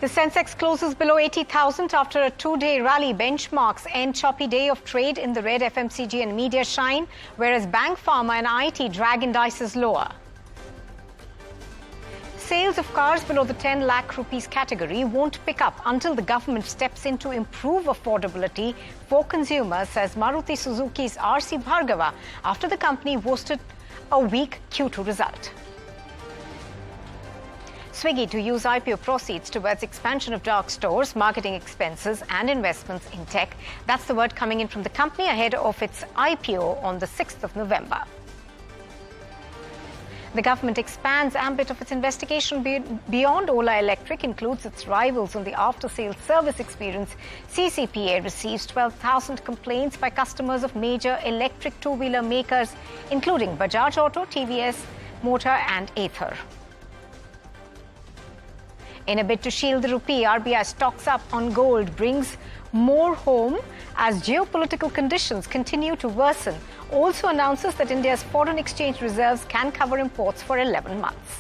The Sensex closes below 80,000 after a two-day rally. Benchmarks end choppy day of trade in the red. FMCG and media shine, whereas bank, pharma and IT drag indices lower. Sales of cars below the 10 lakh rupees category won't pick up until the government steps in to improve affordability for consumers, says Maruti Suzuki's RC Bhargava, after the company posted a weak Q2 result. Swiggy to use IPO proceeds towards expansion of dark stores, marketing expenses and investments in tech. That's the word coming in from the company ahead of its IPO on the 6th of November. The government expands ambit of its investigation beyond Ola Electric, includes its rivals on the after-sales service experience. CCPA receives 12,000 complaints by customers of major electric two-wheeler makers, including Bajaj Auto, TVS Motor and Ather. In a bid to shield the rupee, RBI stocks up on gold, brings more home as geopolitical conditions continue to worsen. Also announces that India's foreign exchange reserves can cover imports for 11 months.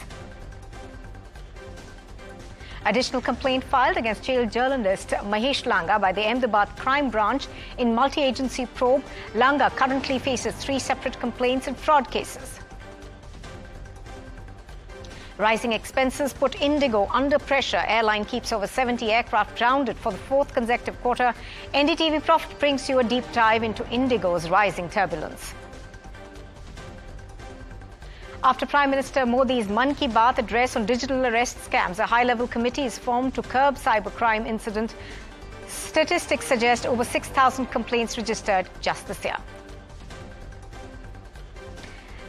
Additional complaint filed against jailed journalist Mahesh Langa by the Ahmedabad Crime Branch in multi-agency probe. Langa currently faces 3 separate complaints and fraud cases. Rising expenses put Indigo under pressure. Airline keeps over 70 aircraft grounded for the 4th consecutive quarter. NDTV Profit brings you a deep dive into Indigo's rising turbulence. After Prime Minister Modi's Mann Ki Baat address on digital arrest scams, a high-level committee is formed to curb cybercrime incident. Statistics suggest over 6,000 complaints registered just this year.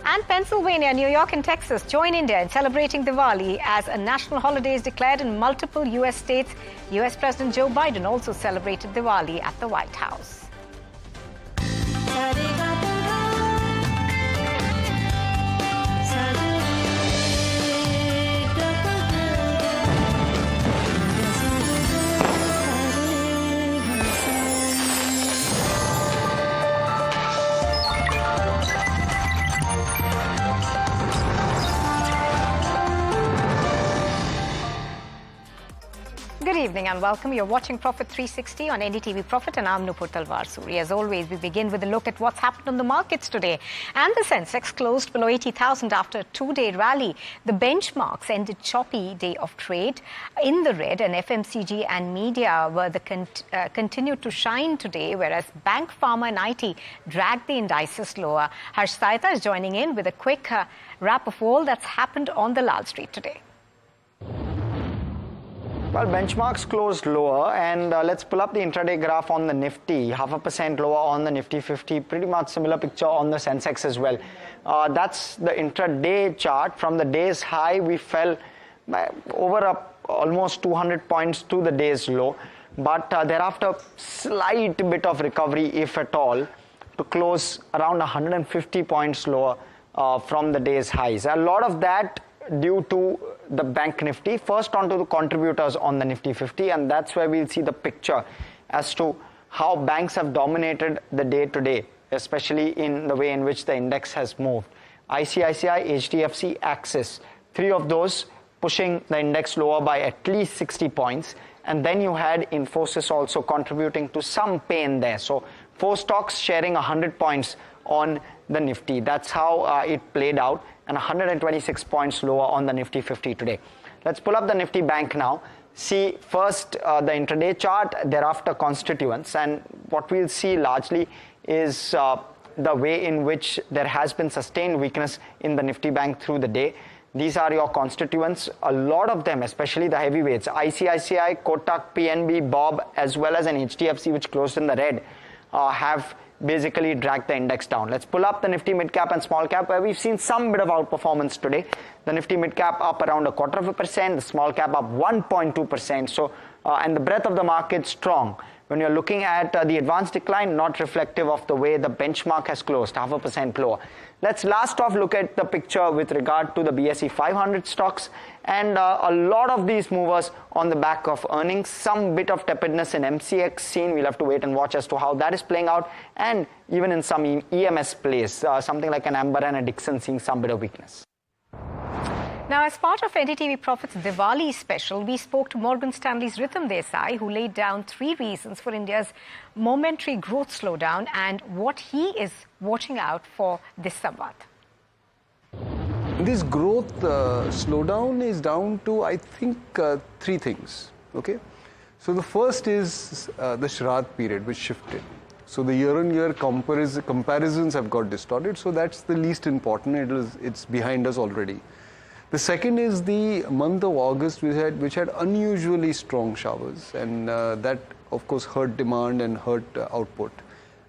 And Pennsylvania, New York and Texas join India in celebrating Diwali as a national holiday is declared in multiple U.S. states. U.S. President Joe Biden also celebrated Diwali at the White House. Good evening and welcome. You're watching Profit 360 on NDTV Profit and I'm Nupur Talwar Suri. As always, we begin with a look at what's happened on the markets today. And the Sensex closed below 80,000 after a two-day rally. The benchmarks ended choppy day of trade in the red, and FMCG and media were the continued to shine today, whereas bank, pharma and IT dragged the indices lower. Harsh Saita is joining in with a quick wrap of all that's happened on the Lal Street today. Well, benchmarks closed lower, and let's pull up the intraday graph on the Nifty. 0.5% lower on the Nifty 50. Pretty much similar picture on the Sensex as well. That's the intraday chart. From the day's high, we fell by over almost 200 points to the day's low. But thereafter, slight bit of recovery, if at all, to close around 150 points lower from the day's highs. A lot of that due to the bank Nifty. First onto the contributors on the Nifty 50, and that's where we'll see the picture as to how banks have dominated the day today, especially in the way in which the index has moved. ICICI, HDFC, Axis, 3 of those pushing the index lower by at least 60 points. And then you had Infosys also contributing to some pain there. So 4 stocks sharing 100 points on the Nifty. That's how it played out, and 126 points lower on the Nifty 50 today. Let's pull up the Nifty Bank now. See first the intraday chart, thereafter constituents, and what we'll see largely is the way in which there has been sustained weakness in the Nifty Bank through the day. These are your constituents. A lot of them, especially the heavyweights, ICICI, Kotak, PNB, Bob, as well as an HDFC which closed in the red, have basically dragged the index down. Let's pull up the Nifty mid cap and small cap, where we've seen some bit of outperformance today. The Nifty mid cap up around 0.25%, the small cap up 1.2%. So, and the breadth of the market strong. When you're looking at the advanced decline, not reflective of the way the benchmark has closed, 0.5% lower. Let's last off look at the picture with regard to the BSE 500 stocks, and a lot of these movers on the back of earnings. Some bit of tepidness in MCX seen. We'll have to wait and watch as to how that is playing out, and even in some EMS plays, something like an Amber and a Dixon seeing some bit of weakness. Now, as part of NDTV Profits Diwali special, we spoke to Morgan Stanley's Rhythm Desai, who laid down 3 reasons for India's momentary growth slowdown and what he is watching out for this Samvat. This growth slowdown is down to, I think, 3 things. Okay, so the first is the Shraddh period, which shifted. So the year-on-year comparisons have got distorted. So that's the least important. It's behind us already. The second is the month of August, which had unusually strong showers, and that, of course, hurt demand and hurt output.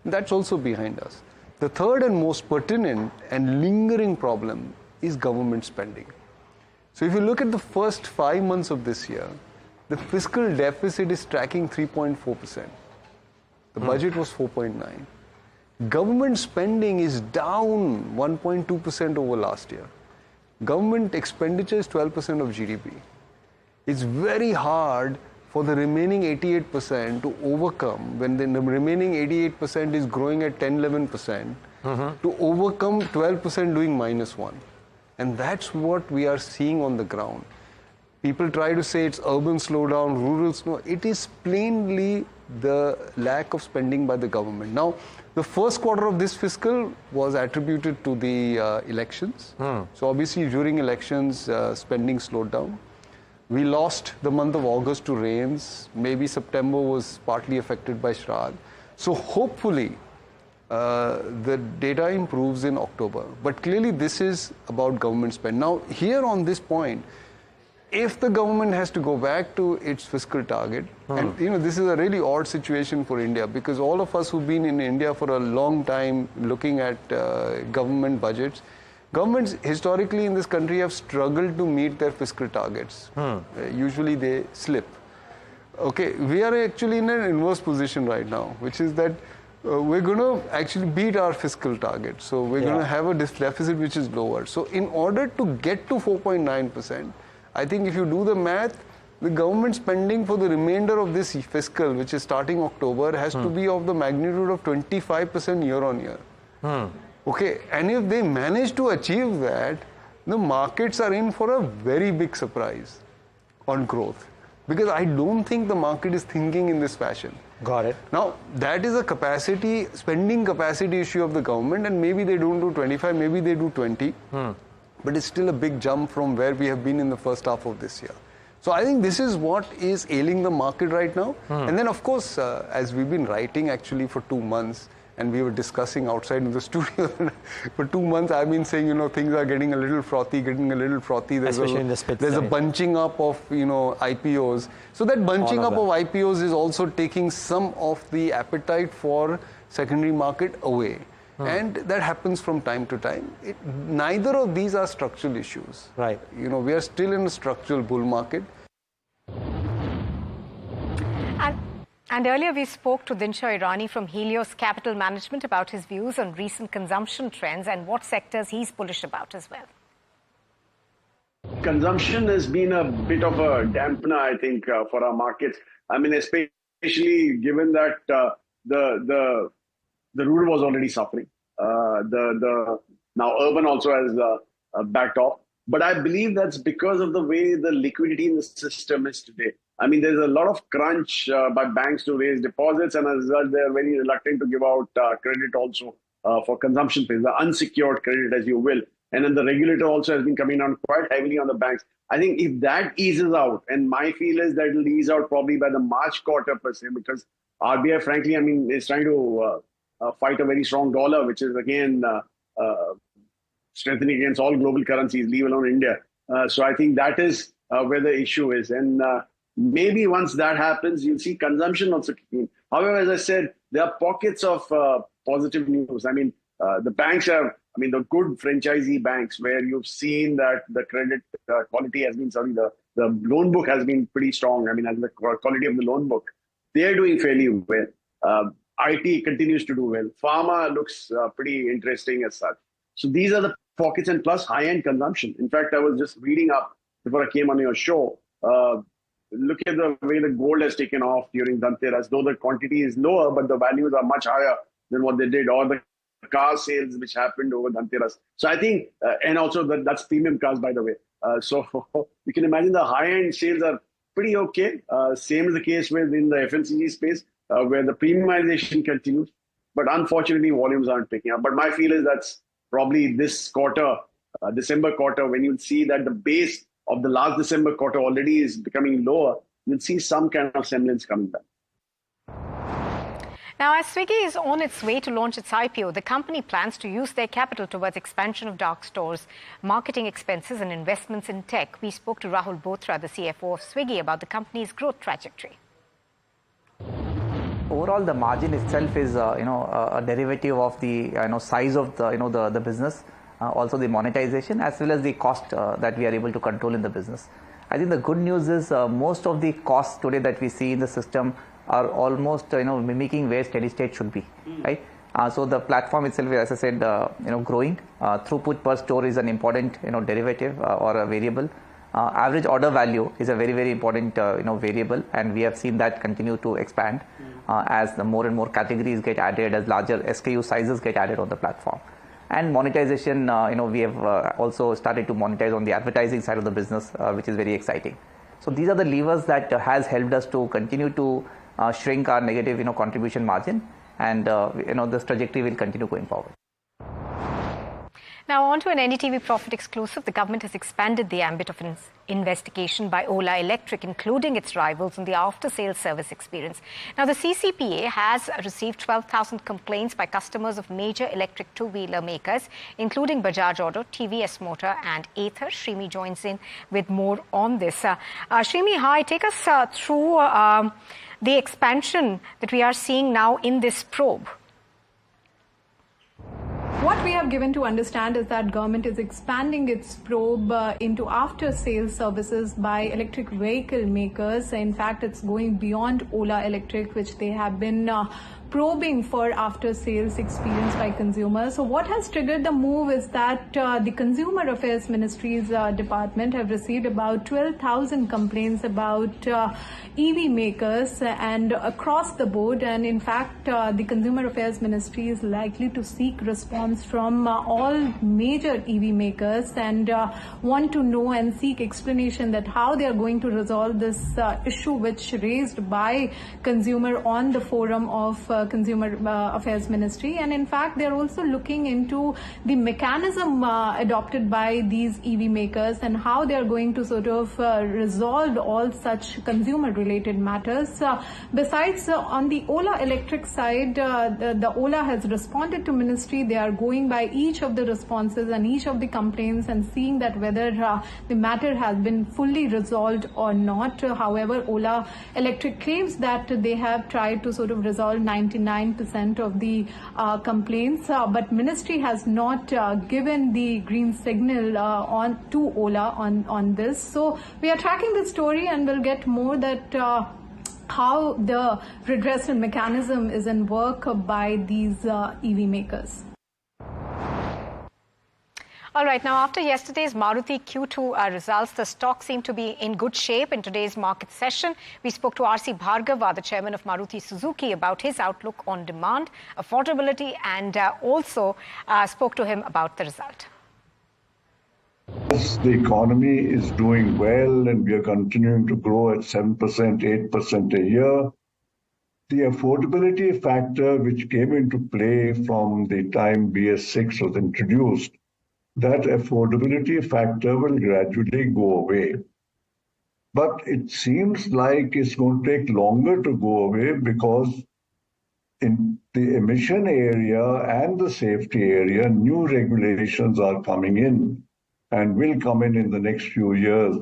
That's also behind us. The third and most pertinent and lingering problem is government spending. So if you look at the first 5 months of this year, the fiscal deficit is tracking 3.4%. The budget was 4.9. Government spending is down 1.2% over last year. Government expenditure is 12% of GDP. It's very hard for the remaining 88% to overcome, when the remaining 88% is growing at 10-11%, to overcome 12% doing -1. And that's what we are seeing on the ground. People try to say it's urban slowdown, rural slowdown. It is plainly the lack of spending by the government. Now, the first quarter of this fiscal was attributed to the elections. So obviously during elections, spending slowed down. We lost the month of August to rains. Maybe September was partly affected by Shraddh. So hopefully the data improves in October. But clearly this is about government spend. Now here on this point, if the government has to go back to its fiscal target, and this is a really odd situation for India, because all of us who've been in India for a long time looking at government budgets, governments historically in this country have struggled to meet their fiscal targets. Usually they slip. Okay, we are actually in an inverse position right now, which is that we're going to actually beat our fiscal target. So we're going to have a deficit which is lower. So in order to get to 4.9%, I think if you do the math, the government spending for the remainder of this fiscal, which is starting October, has to be of the magnitude of 25% year on year. Okay, and if they manage to achieve that, the markets are in for a very big surprise on growth. Because I don't think the market is thinking in this fashion. Got it. Now, that is a spending capacity issue of the government, and maybe they don't do 25, maybe they do 20. But it's still a big jump from where we have been in the first half of this year. So I think this is what is ailing the market right now. And then, of course, as we've been writing actually for 2 months, and we were discussing outside in the studio, for 2 months I've been saying, things are getting a little frothy. Especially in the spits. There's a bunching up of, IPOs. So that bunching up of IPOs is also taking some of the appetite for secondary market away. And that happens from time to time. Neither of these are structural issues. Right. We are still in a structural bull market. And earlier we spoke to Dsha Irani from Helios Capital Management about his views on recent consumption trends and what sectors he's bullish about as well. Consumption has been a bit of a dampener, I think, for our markets. I mean, especially given that the rural was already suffering. Now urban also has backed off. But I believe that's because of the way the liquidity in the system is today. I mean, there's a lot of crunch by banks to raise deposits, and as a result, they're very reluctant to give out credit also for consumption phase, the unsecured credit, as you will. And then the regulator also has been coming down quite heavily on the banks. I think if that eases out, and my feel is that it'll ease out probably by the March quarter per se, because RBI, frankly, I mean, is trying to fight a very strong dollar, which is again strengthening against all global currencies, leave alone India. So I think that is where the issue is. And maybe once that happens, you'll see consumption also kicking in. However, as I said, there are pockets of positive news. I mean, the banks have, the good franchisee banks where you've seen that the credit quality has been, the loan book has been pretty strong. I mean, as the quality of the loan book, they're doing fairly well. IT continues to do well. Pharma looks pretty interesting as such. So these are the pockets, and plus high-end consumption. In fact, I was just reading up before I came on your show. Look at the way the gold has taken off during Dhanteras, though the quantity is lower, but the values are much higher than what they did. Or the car sales which happened over Dhanteras. So I think, and also that's premium cars, by the way. So you can imagine the high-end sales are pretty okay. Same is the case in the FMCG space, where the premiumization continues. But unfortunately, volumes aren't picking up. But my feel is that's probably this quarter, December quarter, when you see that the base of the last December quarter already is becoming lower, you'll see some kind of semblance coming back. Now, as Swiggy is on its way to launch its IPO, the company plans to use their capital towards expansion of dark stores, marketing expenses and investments in tech. We spoke to Rahul Batra, the CFO of Swiggy, about the company's growth trajectory. Overall, the margin itself is, a derivative of the, size of the, the business, also the monetization, as well as the cost that we are able to control in the business. I think the good news is most of the costs today that we see in the system are almost, mimicking where steady state should be, right? So the platform itself, as I said, growing. Throughput per store is an important, derivative or a variable. Average order value is a very, very important, variable, and we have seen that continue to expand as the more and more categories get added, as larger SKU sizes get added on the platform. And monetization, we have also started to monetize on the advertising side of the business, which is very exciting. So these are the levers that has helped us to continue to shrink our negative, contribution margin, and this trajectory will continue going forward. Now on to an NDTV Profit exclusive. The government has expanded the ambit of investigation by Ola Electric, including its rivals in the after-sales service experience. Now the CCPA has received 12,000 complaints by customers of major electric two-wheeler makers, including Bajaj Auto, TVS Motor and Ather. Shrimi joins in with more on this. Shrimi, hi, take us through the expansion that we are seeing now in this probe. What we have given to understand is that government is expanding its probe into after-sales services by electric vehicle makers. In fact, it's going beyond Ola Electric, which they have been probing for after-sales experience by consumers. So what has triggered the move is that the Consumer Affairs Ministry's department have received about 12,000 complaints about EV makers and across the board. And in fact, the Consumer Affairs Ministry is likely to seek response from all major EV makers and want to know and seek explanation that how they are going to resolve this issue which raised by consumer on the forum of Consumer Affairs Ministry. And in fact, they're also looking into the mechanism adopted by these EV makers and how they're going to sort of resolve all such consumer related matters. Besides, on the Ola Electric side, the Ola has responded to ministry. They are going by each of the responses and each of the complaints and seeing that whether the matter has been fully resolved or not. However, Ola Electric claims that they have tried to sort of resolve 99% of the complaints, but ministry has not given the green signal on to Ola on this. So we are tracking the story and we'll get more that how the redressal mechanism is in work by these EV makers. All right, now after yesterday's Maruti Q2 results, the stock seemed to be in good shape in today's market session. We spoke to R.C. Bhargava, the chairman of Maruti Suzuki, about his outlook on demand, affordability, and also spoke to him about the result. Yes, the economy is doing well and we are continuing to grow at 7%, 8% a year. The affordability factor which came into play from the time BS6 was introduced, that affordability factor will gradually go away. But it seems like it's going to take longer to go away because in the emission area and the safety area, new regulations are coming in and will come in the next few years,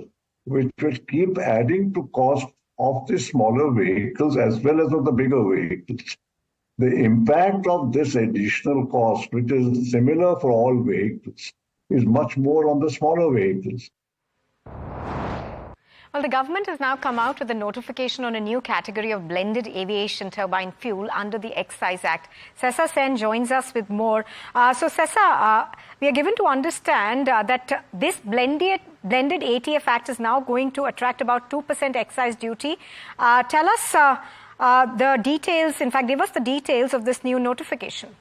which will keep adding to cost of the smaller vehicles as well as of the bigger vehicles. The impact of this additional cost, which is similar for all vehicles, is much more on the smaller vehicles. Well, the government has now come out with a notification on a new category of blended aviation turbine fuel under the Excise Act. Sessa Sen joins us with more. So, Sessa, we are given to understand that this blended ATF Act is now going to attract about 2% excise duty. Tell us the details, in fact, give us the details of this new notification.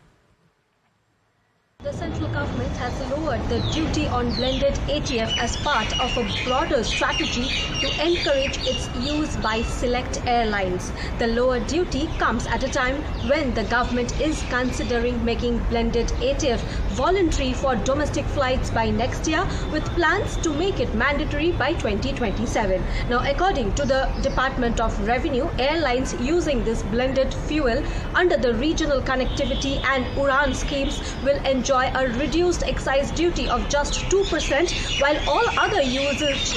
The central government has lowered the duty on blended ATF as part of a broader strategy to encourage its use by select airlines. The lower duty comes at a time when the government is considering making blended ATF voluntary for domestic flights by next year, with plans to make it mandatory by 2027. Now, according to the Department of Revenue, airlines using this blended fuel under the regional connectivity and UDAN schemes will enjoy a reduced excise duty of just 2%, while all other users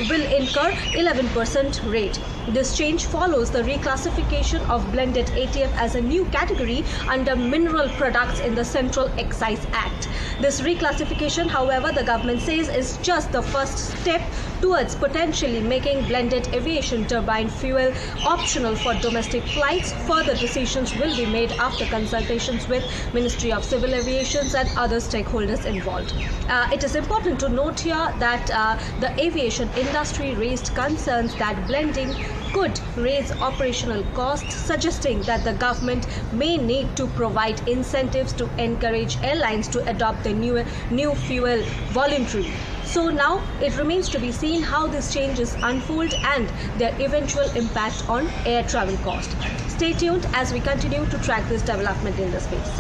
will incur 11% rate. This change follows the reclassification of blended ATF as a new category under mineral products in the Central Excise Act. This reclassification, however, the government says is just the first step towards potentially making blended aviation turbine fuel optional for domestic flights. Further decisions will be made after consultations with Ministry of Civil Aviation and other stakeholders involved. It is important to note here that the aviation industry raised concerns that blending could raise operational costs, suggesting that the government may need to provide incentives to encourage airlines to adopt the new fuel voluntarily. So now it remains to be seen how these changes unfold and their eventual impact on air travel cost. Stay tuned as we continue to track this development in the space.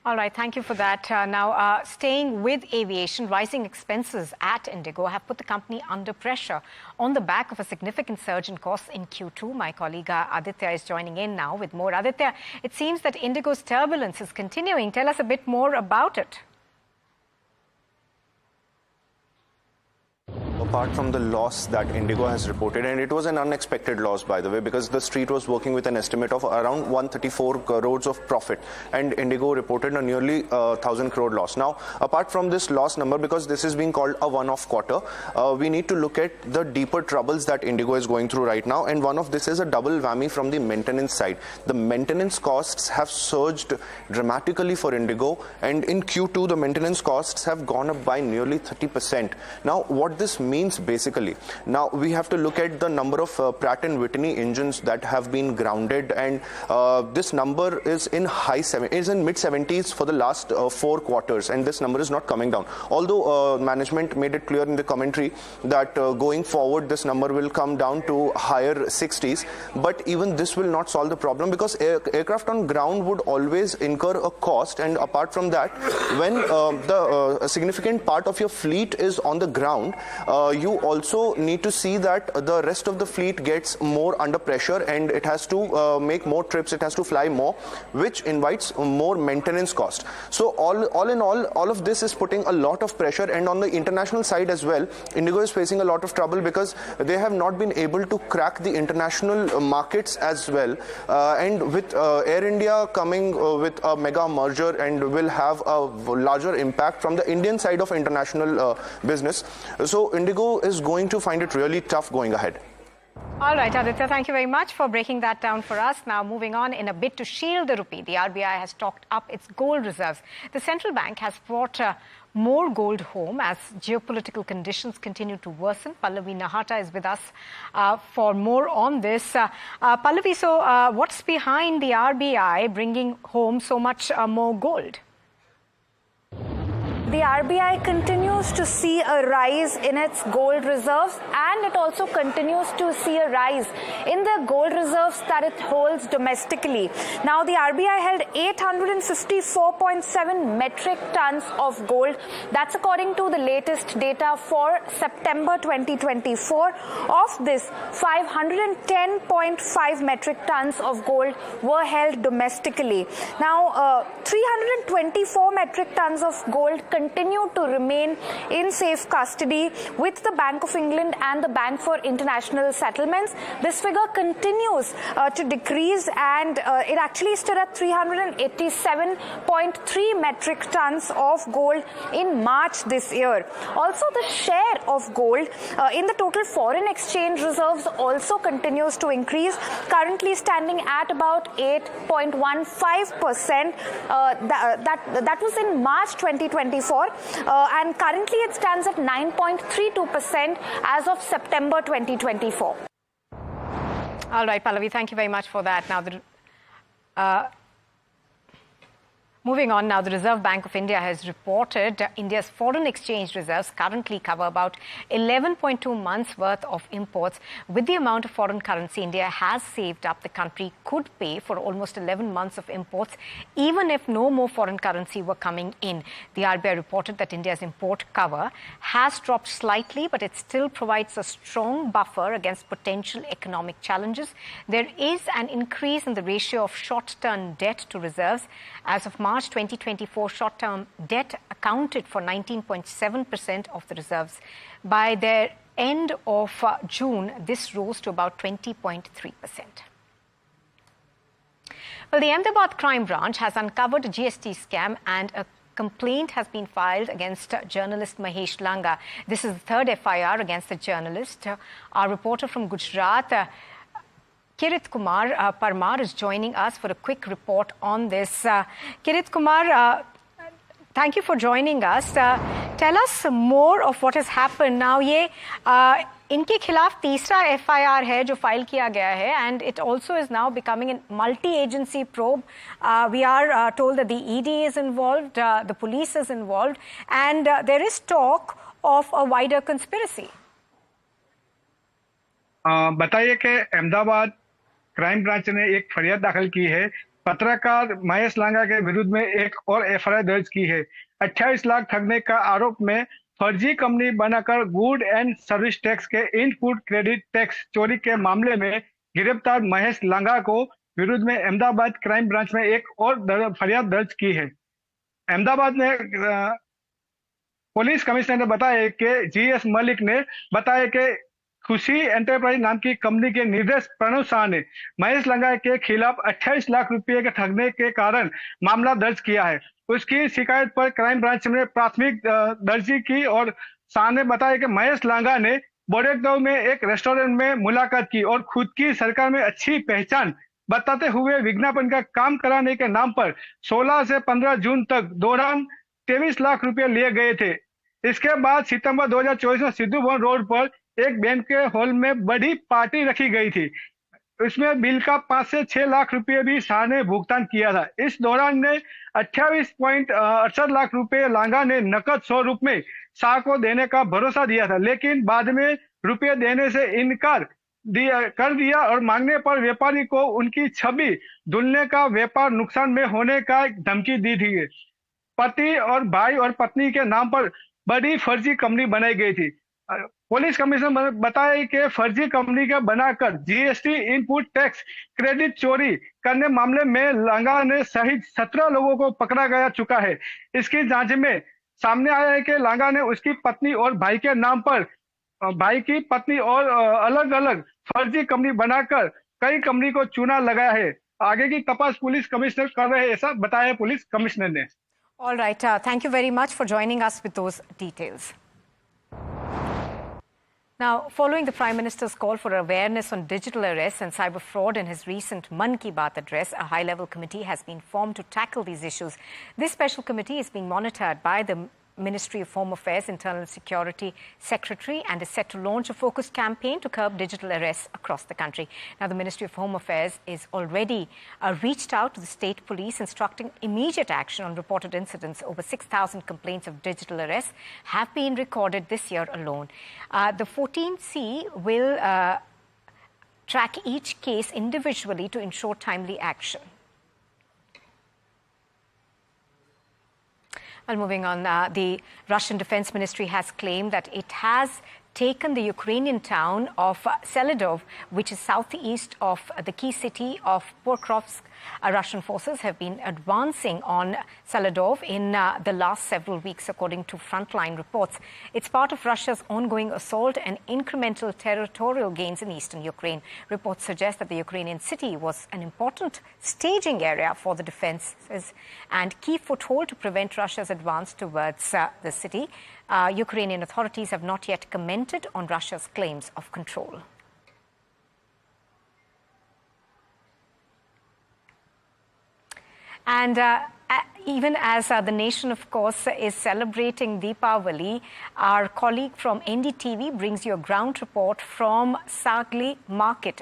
All right, thank you for that. Now, staying with aviation, rising expenses at Indigo have put the company under pressure on the back of a significant surge in costs in Q2. My colleague Aditya is joining in now with more. Aditya, it seems that Indigo's turbulence is continuing. Tell us a bit more about it. Apart from the loss that Indigo has reported, and it was an unexpected loss, by the way, because the street was working with an estimate of around 134 crores of profit, and Indigo reported a nearly 1,000 crore loss. Now, apart from this loss number, because this is being called a one-off quarter, we need to look at the deeper troubles that Indigo is going through right now, and one of this is a double whammy from the maintenance side. The maintenance costs have surged dramatically for Indigo, and in Q2, the maintenance costs have gone up by nearly 30%. Now, what this means basically, now we have to look at the number of Pratt & Whitney engines that have been grounded, and this number is in mid-70s for the last 4 quarters, and this number is not coming down. Although management made it clear in the commentary that going forward this number will come down to higher 60s, but even this will not solve the problem, because aircraft on ground would always incur a cost, and apart from that, when a significant part of your fleet is on the ground, you also need to see that the rest of the fleet gets more under pressure, and it has to make more trips, it has to fly more, which invites more maintenance cost. So all in all of this is putting a lot of pressure, and on the international side as well, Indigo is facing a lot of trouble because they have not been able to crack the international markets as well, and with Air India coming with a mega merger and will have a larger impact from the Indian side of international business. So Indigo is going to find it really tough going ahead. All right, Aditya, thank you very much for breaking that down for us. Now, moving on, in a bid to shield the rupee, the RBI has stocked up its gold reserves. The central bank has brought more gold home as geopolitical conditions continue to worsen. Pallavi Nahata is with us for more on this. Pallavi, so what's behind the RBI bringing home so much more gold? The RBI continues to see a rise in its gold reserves, and it also continues to see a rise in the gold reserves that it holds domestically. Now, the RBI held 854.7 metric tons of gold. That's according to the latest data for September 2024. Of this, 510.5 metric tons of gold were held domestically. Now, 324 metric tons of gold continue to remain in safe custody with the Bank of England and the Bank for International Settlements. This figure continues to decrease, and it actually stood at 387.3 metric tons of gold in March this year. Also, the share of gold in the total foreign exchange reserves also continues to increase, currently standing at about 8.15%. That was in March 2024, and currently it stands at 9.32% as of September 2024. All right, Pallavi, thank you very much for that. Now, Moving on now, the Reserve Bank of India has reported India's foreign exchange reserves currently cover about 11.2 months worth of imports. With the amount of foreign currency India has saved up, the country could pay for almost 11 months of imports, even if no more foreign currency were coming in. The RBI reported that India's import cover has dropped slightly, but it still provides a strong buffer against potential economic challenges. There is an increase in the ratio of short-term debt to reserves. As of March 2024, short-term debt accounted for 19.7% of the reserves. By the end of June, this rose to about 20.3%. Well, the Ahmedabad crime branch has uncovered a GST scam, and a complaint has been filed against journalist Mahesh Langa. This is the third FIR against the journalist. Our reporter from Gujarat, Kirit Kumar Parmar, is joining us for a quick report on this. Kirit Kumar, thank you for joining us. Tell us more of what has happened. Now, ये इनके खिलाफ तीसरा FIR है जो file किया गया है, and it also is now becoming a multi-agency probe. We are told that the ED is involved, the police is involved, and there is talk of a wider conspiracy. बताइए कि Ahmedabad crime branch ने एक फरियाद दाखिल की है। पत्रकार महेश लांगा के विरुद्ध में एक और एफआईआर दर्ज की है। 28 लाख ठगने का आरोप में फर्जी कंपनी बनाकर गुड एंड सर्विस टैक्स के इनपुट क्रेडिट टैक्स चोरी के मामले में गिरफ्तार महेश लांगा को विरुद्ध में अहमदाबाद क्राइम ब्रांच में एक और फरियाद दर्ज की है। अहमदाबाद में पुलिस कमिश्नर ने बताया कि GS मलिक ने बताया कि खुशी एंटरप्राइज नाम की कंपनी के निर्देशक प्रणव शाह ने महेश लंगा के खिलाफ 28 लाख रुपए के ठगने के कारण मामला दर्ज किया है। उसकी शिकायत पर क्राइम ब्रांच ने प्राथमिक दर्जी की और शाह ने बताया कि महेश लांगा ने बोडेगांव में एक रेस्टोरेंट में मुलाकात की और खुद की सरकार में अच्छी पहचान बताते हुए विज्ञापन का काम कराने के नाम पर 16 से 15 जून तक दौरान 23 लाख रुपए लिए गए थे। इसके बाद सितंबर 2024 में सिद्धू भवन रोड पर एक बैंक के हॉल में बड़ी पार्टी रखी गई थी। इसमें बिल का 5 से 6 लाख रुपए भी शाह ने भुगतान किया था। इस दौरान ने 28.68 लाख रुपए लांगा ने नकद स्वरूप में शाह को देने का भरोसा दिया था, लेकिन बाद में रुपए देने से इनकार कर दिया और मांगने पर व्यापारी को उनकी छवि धुलने का व्यापार नुकसान में होने का धमकी दी थी। पति और भाई और पत्नी के नाम पर बड़ी फर्जी कंपनी बनाई गई थी। पुलिस कमिश्नर ने बताया कि फर्जी कंपनी का बनाकर जीएसटी इनपुट टैक्स क्रेडिट चोरी करने मामले में लांगा ने सहित 17 लोगों को पकड़ा गया चुका है। इसकी जांच में सामने आया है कि लांगा ने उसकी पत्नी और भाई के नाम पर भाई की पत्नी और अलग अलग फर्जी कंपनी बनाकर कई कंपनी को चूना लगाया है। आगे की तपास पुलिस कमिश्नर कर रहे हैं, ऐसा बताया पुलिस कमिश्नर ने। All right, thank you very much for joining us with those details. Now, following the Prime Minister's call for awareness on digital arrests and cyber fraud in his recent Mann Ki Baat address, a high-level committee has been formed to tackle these issues. This special committee is being monitored by the Ministry of Home Affairs Internal Security Secretary and is set to launch a focused campaign to curb digital arrests across the country. Now, the Ministry of Home Affairs is already reached out to the state police instructing immediate action on reported incidents. Over 6,000 complaints of digital arrests have been recorded this year alone. The 14C will track each case individually to ensure timely action. Well, moving on, the Russian Defense Ministry has claimed that it has taken the Ukrainian town of Selidov, which is southeast of the key city of Pokrovsk. Russian forces have been advancing on Selidov in the last several weeks, according to frontline reports. It's part of Russia's ongoing assault and incremental territorial gains in eastern Ukraine. Reports suggest that the Ukrainian city was an important staging area for the defenses and key foothold to prevent Russia's advance towards the city. Ukrainian authorities have not yet commented on Russia's claims of control. And even as the nation, of course, is celebrating Deepavali, our colleague from NDTV brings you a ground report from Sagli Market.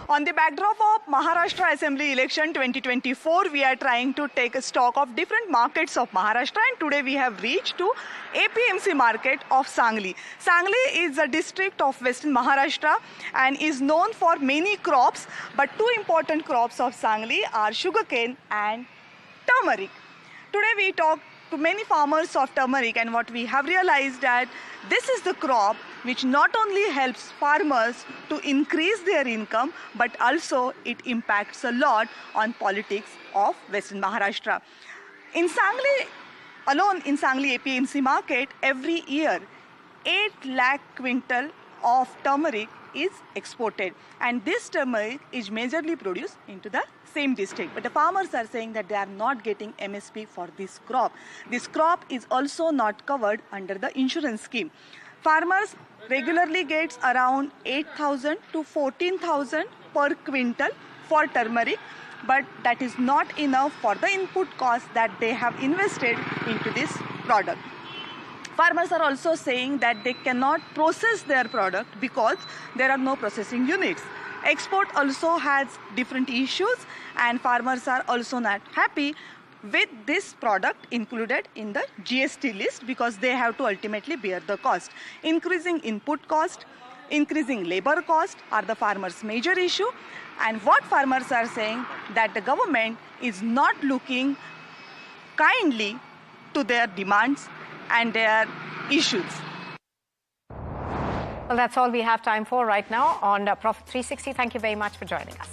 On the backdrop of Maharashtra Assembly Election 2024, we are trying to take a stock of different markets of Maharashtra, and today we have reached to APMC market of Sangli. Sangli is a district of Western Maharashtra and is known for many crops, but two important crops of Sangli are sugarcane and turmeric. Today we talk to many farmers of turmeric, and what we have realized that this is the crop which not only helps farmers to increase their income, but also it impacts a lot on politics of Western Maharashtra. In Sangli, alone in Sangli APMC market, every year 8 lakh quintal of turmeric is exported, and this turmeric is majorly produced into the same district. But the farmers are saying that they are not getting MSP for this crop. This crop is also not covered under the insurance scheme. Farmers regularly gets around 8,000 to 14,000 per quintal for turmeric, but that is not enough for the input cost that they have invested into this product. Farmers are also saying that they cannot process their product because there are no processing units. Export also has different issues, and farmers are also not happy with this product included in the GST list because they have to ultimately bear the cost. Increasing input cost, increasing labor cost are the farmers' major issue, and what farmers are saying that the government is not looking kindly to their demands and their issues. Well, that's all we have time for right now on Profit 360. Thank you very much for joining us.